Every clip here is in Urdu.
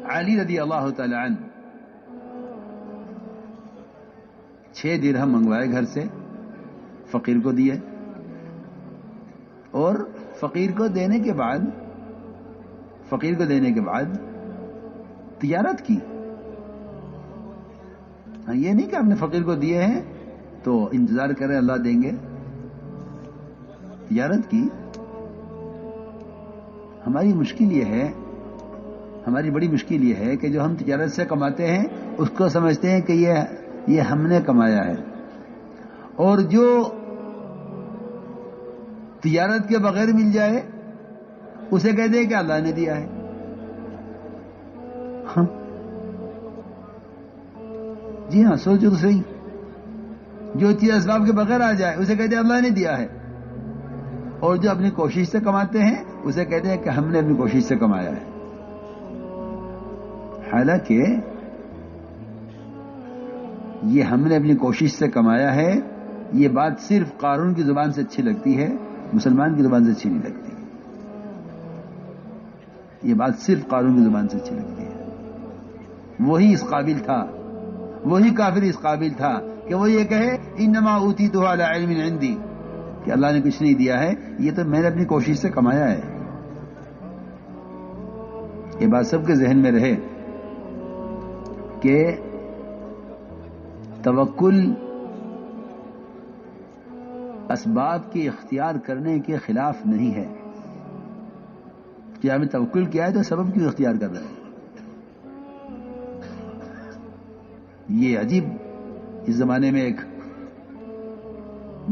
علی رضی اللہ تعالی عنہ 6 درہم منگوائے گھر سے، فقیر کو دیے، اور فقیر کو دینے کے بعد تجارت کی. یہ نہیں کہ ہم نے فقیر کو دیے ہیں تو انتظار کریں اللہ دیں گے. تجارت کی. ہماری بڑی مشکل یہ ہے کہ جو ہم تجارت سے کماتے ہیں اس کو سمجھتے ہیں کہ یہ ہم نے کمایا ہے، اور جو تجارت کے بغیر مل جائے اسے کہتے ہیں کہ اللہ نے دیا ہے. ہاں جی ہاں، سوچو تو صحیح. جو چیز اسباب کے بغیر آ جائے اسے کہتے ہیں اللہ نے دیا ہے، اور جو اپنی کوشش سے کماتے ہیں اسے کہتے ہیں کہ ہم نے اپنی کوشش سے کمایا ہے. حالانکہ یہ ہم نے اپنی کوشش سے کمایا ہے، یہ بات صرف قارون کی زبان سے اچھی لگتی ہے، مسلمان کی زبان سے اچھی نہیں لگتی. یہ بات صرف قارون کی زبان سے اچھی لگتی ہے. وہی اس قابل تھا، وہی کافر اس قابل تھا کہ وہ یہ کہے انما اوتیتہ علی علم عندی، کہ اللہ نے کچھ نہیں دیا ہے، یہ تو میں نے اپنی کوشش سے کمایا ہے. یہ بات سب کے ذہن میں رہے کہ توکل اسباب کی اختیار کرنے کے خلاف نہیں ہے. کہ ہم نے توکل کیا ہے تو سبب کیوں اختیار کر رہے ہیں؟ یہ عجیب اس زمانے میں ایک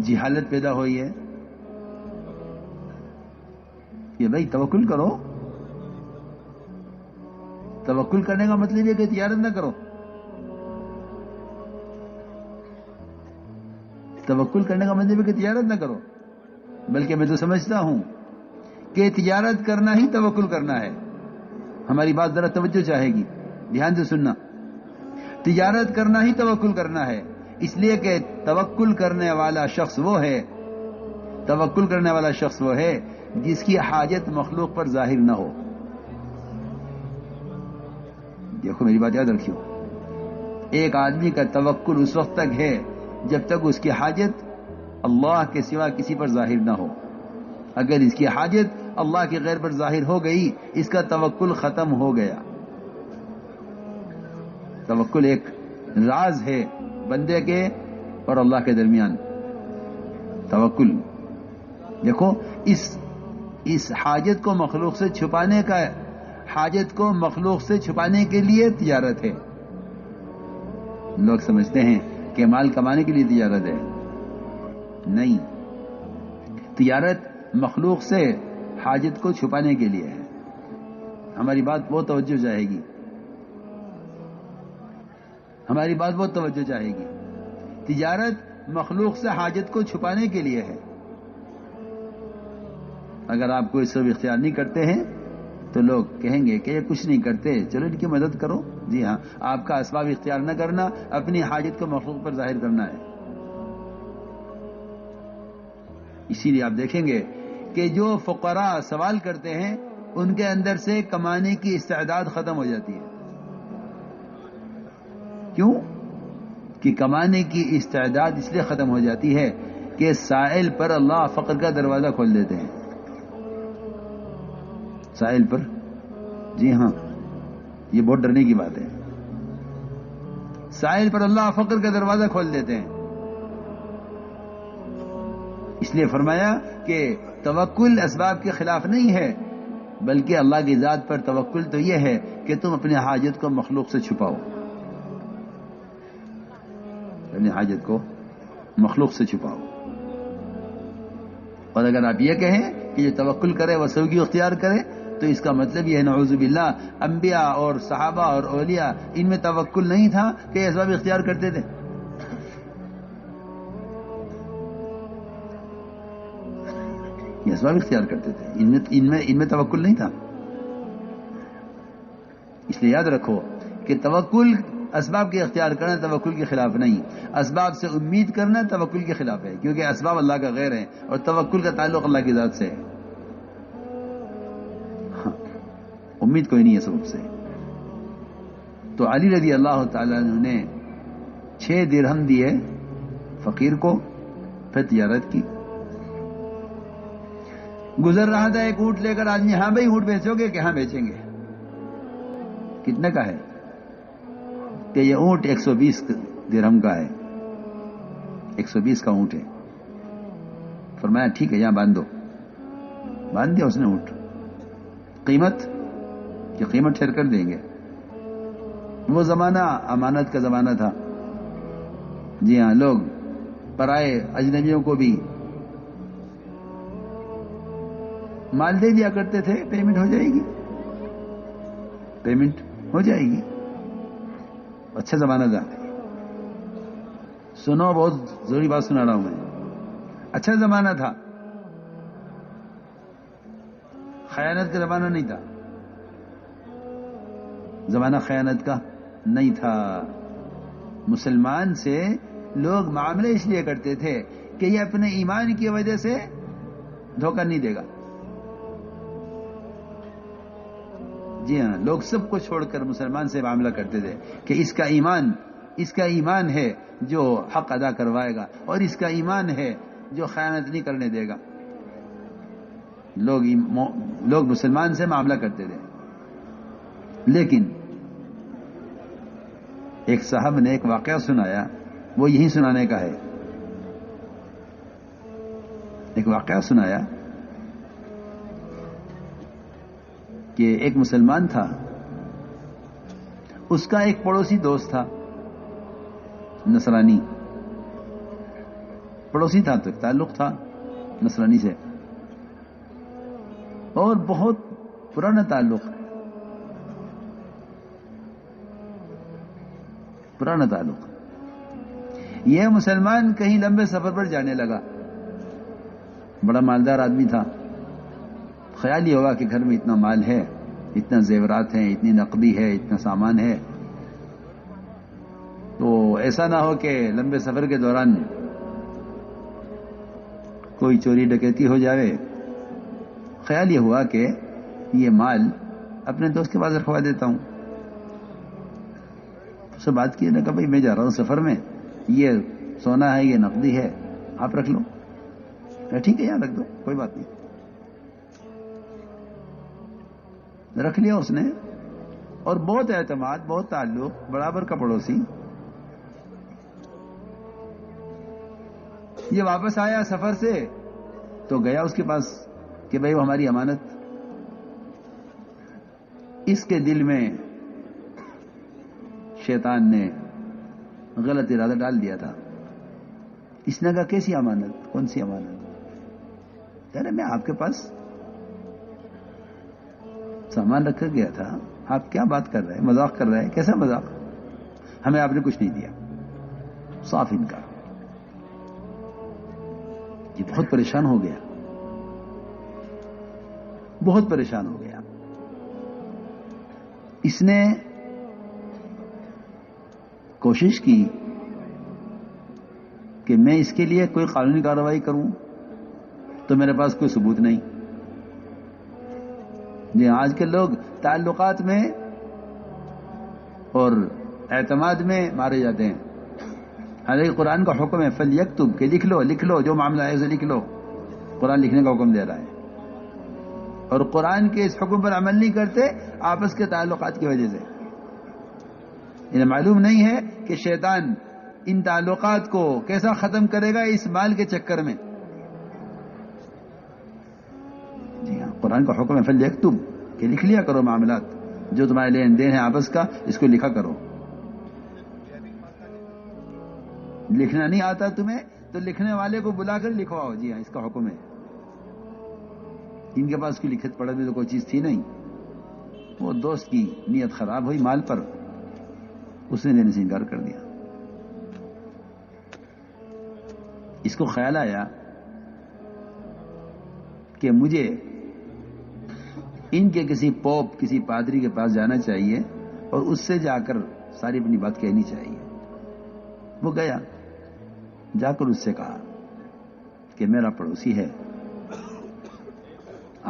جہالت پیدا ہوئی ہے کہ بھائی توکل کرو. توکل کرنے کا مطلب یہ کہ تجارت نہ کرو. توکل کرنے کا مطلب ہے کہ تجارت نہ کرو، بلکہ میں تو سمجھتا ہوں کہ تجارت کرنا ہی توکل کرنا ہے. ہماری بات ذرا توجہ چاہے گی، دھیان سے سننا. تجارت کرنا ہی توکل کرنا ہے، اس لیے کہ توکل کرنے والا شخص وہ ہے جس کی حاجت مخلوق پر ظاہر نہ ہو. دیکھو میری بات یاد رکھیو، ایک آدمی کا توکل اس وقت تک ہے جب تک اس کی حاجت اللہ کے سوا کسی پر ظاہر نہ ہو. اگر اس کی حاجت اللہ کے غیر پر ظاہر ہو گئی، اس کا توکل ختم ہو گیا. توکل ایک راز ہے بندے کے اور اللہ کے درمیان. توکل دیکھو، اس حاجت کو مخلوق سے چھپانے کے لیے تجارت ہے. لوگ سمجھتے ہیں کہ مال کمانے کے لیے تجارت ہے. نہیں، تجارت مخلوق سے حاجت کو چھپانے کے لیے ہے. ہماری بات بہت توجہ چاہے گی. تجارت مخلوق سے حاجت کو چھپانے کے لیے ہے. اگر آپ کو اس سب اختیار نہیں کرتے ہیں تو لوگ کہیں گے کہ یہ کچھ نہیں کرتے، چلو ان کی مدد کرو. جی ہاں، آپ کا اسباب اختیار نہ کرنا اپنی حاجت کو مخلوق پر ظاہر کرنا ہے. اسی لیے آپ دیکھیں گے کہ جو فقراء سوال کرتے ہیں ان کے اندر سے کمانے کی استعداد ختم ہو جاتی ہے. کیوں؟ کہ کمانے کی استعداد اس لیے ختم ہو جاتی ہے کہ سائل پر اللہ فقر کا دروازہ کھول دیتے ہیں. سائل پر، جی ہاں، یہ بہت ڈرنے کی بات ہے. سائل پر اللہ فقر کا دروازہ کھول دیتے ہیں. اس لیے فرمایا کہ توکل اسباب کے خلاف نہیں ہے، بلکہ اللہ کی ذات پر توکل تو یہ ہے کہ تم اپنی حاجت کو مخلوق سے چھپاؤ. اور اگر آپ یہ کہیں کہ جو توکل کرے وہ سوگی اختیار کرے تو اس کا مطلب یہ ہے نعوذ باللہ انبیاء اور صحابہ اور اولیاء ان میں توکل نہیں تھا کہ اسباب اختیار کرتے تھے. یہ اسباب اختیار کرتے تھے، ان میں توکل نہیں تھا. اس لیے یاد رکھو کہ توکل اسباب کے اختیار کرنا توکل کے خلاف نہیں، اسباب سے امید کرنا توکل کے خلاف ہے، کیونکہ اسباب اللہ کا غیر ہے اور توکل کا تعلق اللہ کی ذات سے ہے. ہاں، امید کوئی نہیں ہے سبب سے. تو علی رضی اللہ تعالیٰ عنہ نے 6 درہم دیے فقیر کو، پھر تجارت کی. گزر رہا تھا ایک اونٹ لے کر آدمی، ہاں بھائی اونٹ بیچو گے کہ ہاں بیچیں گے. کتنے کا ہے؟ کہ یہ اونٹ 120 درہم کا ہے، 120 کا اونٹ ہے. فرمایا ٹھیک ہے یہاں باندھ دو. باندھ دیا اس نے اونٹ. قیمت کہ قیمت ٹھہر کر دیں گے. وہ زمانہ امانت کا زمانہ تھا. جی ہاں، لوگ پرائے اجنبیوں کو بھی مال دے دیا کرتے تھے، پیمنٹ ہو جائے گی، پیمنٹ ہو جائے گی. اچھا زمانہ تھا. سنو، بہت ضروری بات سنا رہا ہوں میں. اچھا زمانہ تھا، خیانت کا زمانہ نہیں تھا. زمانہ خیانت کا نہیں تھا. مسلمان سے لوگ معاملے اس لیے کرتے تھے کہ یہ اپنے ایمان کی وجہ سے دھوکہ نہیں دے گا. جی ہاں، لوگ سب کو چھوڑ کر مسلمان سے معاملہ کرتے تھے کہ اس کا ایمان ہے جو حق ادا کروائے گا، اور اس کا ایمان ہے جو خیانت نہیں کرنے دے گا. لوگ مسلمان سے معاملہ کرتے تھے. لیکن ایک صاحب نے ایک واقعہ سنایا، وہ یہی سنانے کا ہے. ایک واقعہ سنایا کہ ایک مسلمان تھا، اس کا ایک پڑوسی دوست تھا نصرانی. پڑوسی تھا تو تعلق تھا نصرانی سے، اور بہت پرانا تعلق ہے. پرانا تعلق. یہ مسلمان کہیں لمبے سفر پر جانے لگا. بڑا مالدار آدمی تھا. خیال یہ ہوا کہ گھر میں اتنا مال ہے، اتنا زیورات ہیں، اتنی نقدی ہے، اتنا سامان ہے، تو ایسا نہ ہو کہ لمبے سفر کے دوران کوئی چوری ڈکیتی ہو جائے. خیال یہ ہوا کہ یہ مال اپنے دوست کے پاس رکھوا دیتا ہوں. اس سے بات کی نے کہا بھائی میں جا رہا ہوں سفر میں، یہ سونا ہے، یہ نقدی ہے، آپ رکھ لو. ٹھیک ہے یہاں رکھ دو، کوئی بات نہیں. رکھ لیا اس نے، اور بہت اعتماد، بہت تعلق، برابر کا پڑوسی. یہ واپس آیا سفر سے تو گیا اس کے پاس کہ بھائی وہ ہماری امانت. اس کے دل میں شیطان نے غلط ارادہ ڈال دیا تھا. اس نے کہا کیسی امانت، کون سی امانت؟ کہہ رہے میں آپ کے پاس سامان رکھ کر گیا تھا، آپ کیا بات کر رہے ہیں، مذاق کر رہے ہیں؟ کیسا مذاق؟ ہمیں آپ نے کچھ نہیں دیا. صاف انکار. یہ بہت پریشان ہو گیا، بہت پریشان ہو گیا. اس نے کوشش کی کہ میں اس کے لیے کوئی قانونی کارروائی کروں، تو میرے پاس کوئی ثبوت نہیں. جی آج کے لوگ تعلقات میں اور اعتماد میں مارے جاتے ہیں. حالانکہ قرآن کا حکم ہے فَلْيَكْتُبْ کہ لکھ لو جو معاملہ ہے اسے لکھ لو. قرآن لکھنے کا حکم دے رہا ہے، اور قرآن کے اس حکم پر عمل نہیں کرتے آپس کے تعلقات کی وجہ سے. انہیں معلوم نہیں ہے کہ شیطان ان تعلقات کو کیسا ختم کرے گا اس مال کے چکر میں. جی ہاں، قرآن کا حکم ہے فَلْيَكْتُبْ کہ لکھ لیا کرو معاملات، جو تمہارے لین دین ہے آپس کا اس کو لکھا کرو. لکھنا نہیں آتا تمہیں تو لکھنے والے کو بلا کر لکھواؤ. جی ہاں، اس کا حکم ہے. ان کے پاس کوئی لکھت پڑھت میں تو کوئی چیز تھی نہیں. وہ دوست کی نیت خراب ہوئی مال پر، اس نے دینے سے انکار کر دیا. اس کو خیال آیا کہ مجھے ان کے کسی پوپ، کسی پادری کے پاس جانا چاہیے اور اس سے جا کر ساری اپنی بات کہنی چاہیے. وہ گیا، جا کر اس سے کہا کہ میرا پڑوسی ہے،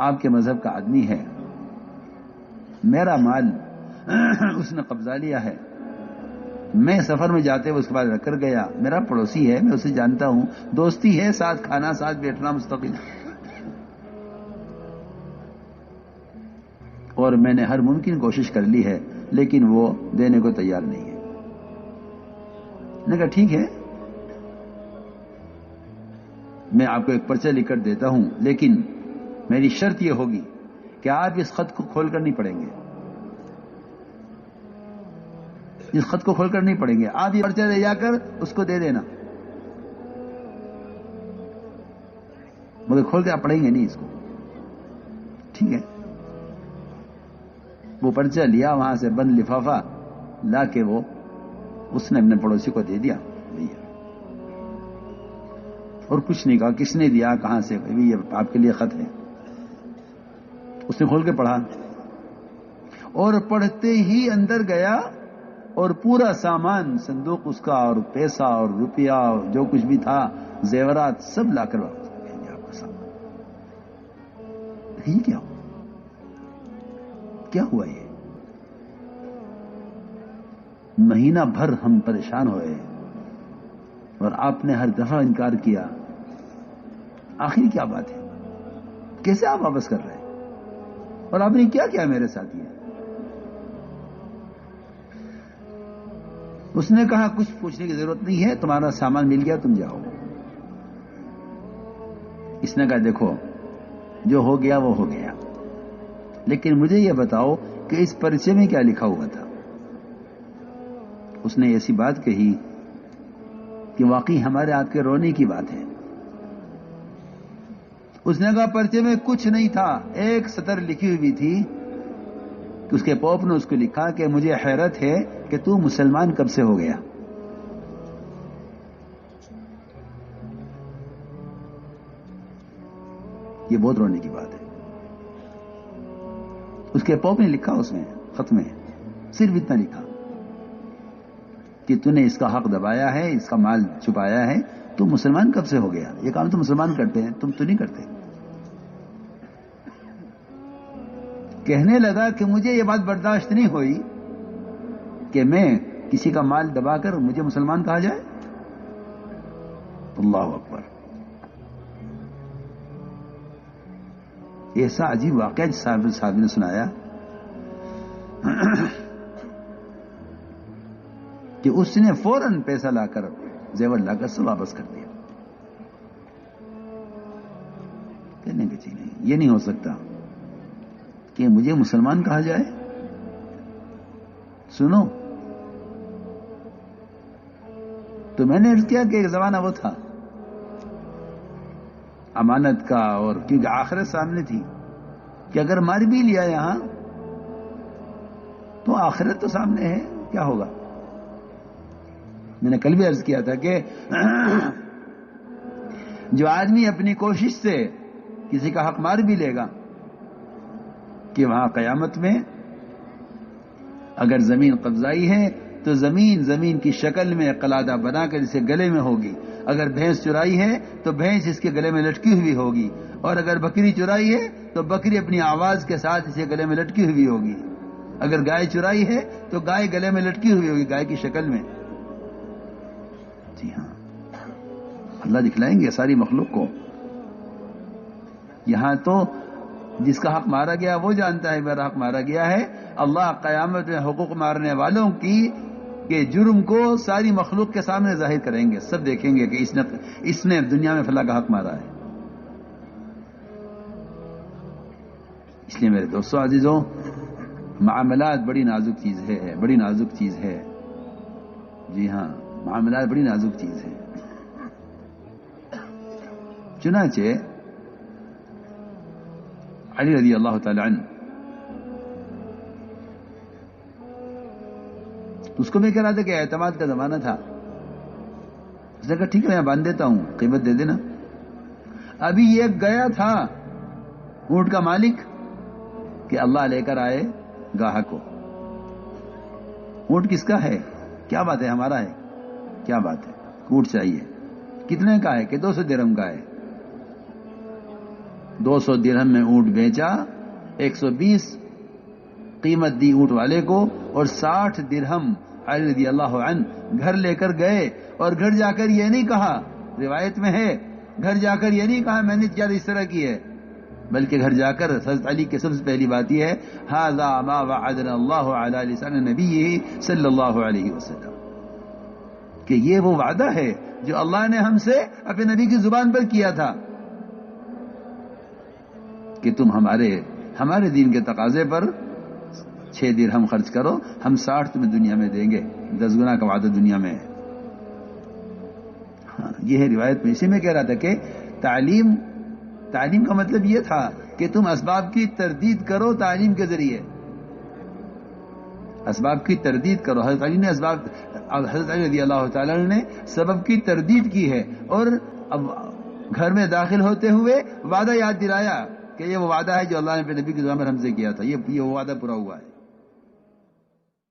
آپ کے مذہب کا آدمی ہے، میرا مال اس نے قبضہ لیا ہے. میں سفر میں جاتے ہوئے اس کے بعد رکھ کر گیا. میرا پڑوسی ہے, میں اسے جانتا ہوں, دوستی ہے, ساتھ کھانا, ساتھ بیٹھنا مستقل. اور میں نے ہر ممکن کوشش کر لی ہے, لیکن وہ دینے کو تیار نہیں ہے. میں نے کہا ٹھیک ہے, میں آپ کو ایک پرچہ لکھ کر دیتا ہوں, لیکن میری شرط یہ ہوگی کہ آپ اس خط کو کھول کر نہیں پڑھیں گے. اس خط کو کھول کر نہیں پڑھیں گے, آپ یہ پرچہ لے جا کر اس کو دے دینا, مگر کھول کے آپ پڑھیں گے نہیں اس کو. ٹھیک ہے. وہ پرچہ لیا, وہاں سے بند لفافہ لا کے وہ اس نے اپنے پڑوسی کو دے دیا. اور کچھ نہیں کہا کس نے دیا, کہاں سے, یہ آپ کے لیے خط ہے. اس نے کھول کے پڑھا, اور پڑھتے ہی اندر گیا اور پورا سامان, صندوق اس کا, اور پیسہ اور روپیہ اور جو کچھ بھی تھا, زیورات, سب لا کر واپس کر دیا آپ کا سامان. یہ کیا ہوا؟ کیا ہوا؟ یہ مہینہ بھر ہم پریشان ہوئے اور آپ نے ہر دفعہ انکار کیا. آخر کیا بات ہے؟ کیسے آپ واپس کر رہے ہیں؟ اور آپ نے کیا کیا میرے ساتھ؟ یہ اس نے کہا کچھ پوچھنے کی ضرورت نہیں ہے, تمہارا سامان مل گیا, تم جاؤ. اس نے کہا دیکھو جو ہو گیا وہ ہو گیا, لیکن مجھے یہ بتاؤ کہ اس پرچے میں کیا لکھا ہوا تھا. اس نے ایسی بات کہی کہ واقعی ہمارے آپ کے رونے کی بات ہے. اس نے کہا پرچے میں کچھ نہیں تھا, ایک سطر لکھی ہوئی تھی کہ اس کے پوپ نے اس کو لکھا کہ مجھے حیرت ہے کہ تو مسلمان کب سے ہو گیا. یہ بہت رونے کی بات ہے. اس کے پوپ نے لکھا اس میں خط میں صرف اتنا لکھا کہ تو نے اس کا حق دبایا ہے, اس کا مال چھپایا ہے, تو مسلمان کب سے ہو گیا. یہ کام تو مسلمان کرتے ہیں, تم تو نہیں کرتے. کہنے لگا کہ مجھے یہ بات برداشت نہیں ہوئی کہ میں کسی کا مال دبا کر مجھے مسلمان کہا جائے. اللہ اکبر. ایسا عجیب واقعہ صاحب نے سنایا کہ اس نے فوراً پیسہ لا کر, زیور لا کر سب واپس کر دیا. کہنے کی چیز نہیں, یہ نہیں ہو سکتا کہ مجھے مسلمان کہا جائے. سنو, تو میں نے عرض کیا کہ ایک زمانہ وہ تھا امانت کا, اور کیونکہ آخرت سامنے تھی کہ اگر مار بھی لیا یہاں تو آخرت تو سامنے ہے, کیا ہوگا. میں نے کل بھی عرض کیا تھا کہ جو آدمی اپنی کوشش سے کسی کا حق مار بھی لے گا کہ وہاں قیامت میں اگر زمین قبضائی ہے تو زمین کی شکل میں قلادہ بنا کر اسے گلے میں ہوگی. اگر بھینس چرائی ہے تو بھینس اس کے گلے میں لٹکی ہوئی ہوگی, اور اگر بکری چرائی ہے تو بکری اپنی آواز کے ساتھ اسے گلے میں لٹکی ہوئی ہوگی. اگر گائے چرائی ہے تو گائے گلے میں لٹکی ہوئی ہوگی, گائے کی شکل میں. جی ہاں, اللہ دکھلائیں گے ساری مخلوق کو. یہاں تو جس کا حق مارا گیا وہ جانتا ہے میرا حق مارا گیا ہے. اللہ قیامت میں حقوق مارنے والوں کی کہ جرم کو ساری مخلوق کے سامنے ظاہر کریں گے. سب دیکھیں گے کہ اس نے دنیا میں فلاں کا حق مارا ہے. اس لیے میرے دوستو عزیزوں, معاملات بڑی نازک چیز ہے, بڑی نازک چیز ہے. جی ہاں, معاملات بڑی نازک چیز ہے. چنانچہ علی رضی اللہ تعالی عنہ, اس کو میں کہہ رہا تھا کہ اعتماد کا زمانہ تھا. اس نے کہا ٹھیک ہے میں باندھ دیتا ہوں, قیمت دے دینا. ابھی یہ گیا تھا اونٹ کا مالک کہ اللہ لے کر آئے گاہک کو. اونٹ کس کا ہے؟ کیا بات ہے, ہمارا ہے. کیا بات ہے, اونٹ چاہیے. کتنے کا ہے؟ کہ 200 درہم کا ہے. 200 درہم میں اونٹ بیچا, 120 قیمت دی اونٹ والے کو اور 60 درہم علی رضی اللہ عنہ گھر لے کر گئے، اور گھر جا کر یہ نہیں کہا، روایت میں ہے گھر جا کر یہ نہیں کہا میں نے تجارت اس طرح کی ہے، بلکہ گھر جا کر حضرت علی کی سب سے پہلی بات یہ ہے ھذا ما وعدنا اللہ علی لسان نبیہ صلی اللہ علیہ وسلم، کہ یہ وہ وعدہ ہے جو اللہ نے ہم سے اپنے نبی کی زبان پر کیا تھا کہ تم ہمارے دین کے تقاضے پر 6 درہم خرچ کرو، ہم 60 تمہیں دنیا میں دیں گے، 10 گنا کا وعدہ دنیا میں ہے۔ ہاں یہ ہے روایت میں، اسی میں کہہ رہا تھا کہ تعلیم کا مطلب یہ تھا کہ تم اسباب کی تردید کرو تعلیم کے ذریعے، اسباب کی تردید کرو۔ حضرت علی رضی اللہ تعالیٰ نے سبب کی تردید کی ہے، اور اب گھر میں داخل ہوتے ہوئے وعدہ یاد دلایا کہ یہ وہ وعدہ ہے جو اللہ نے اپنے نبی کی زبان پر ہم سے کیا تھا، یہ وہ وعدہ پورا ہوا ہے۔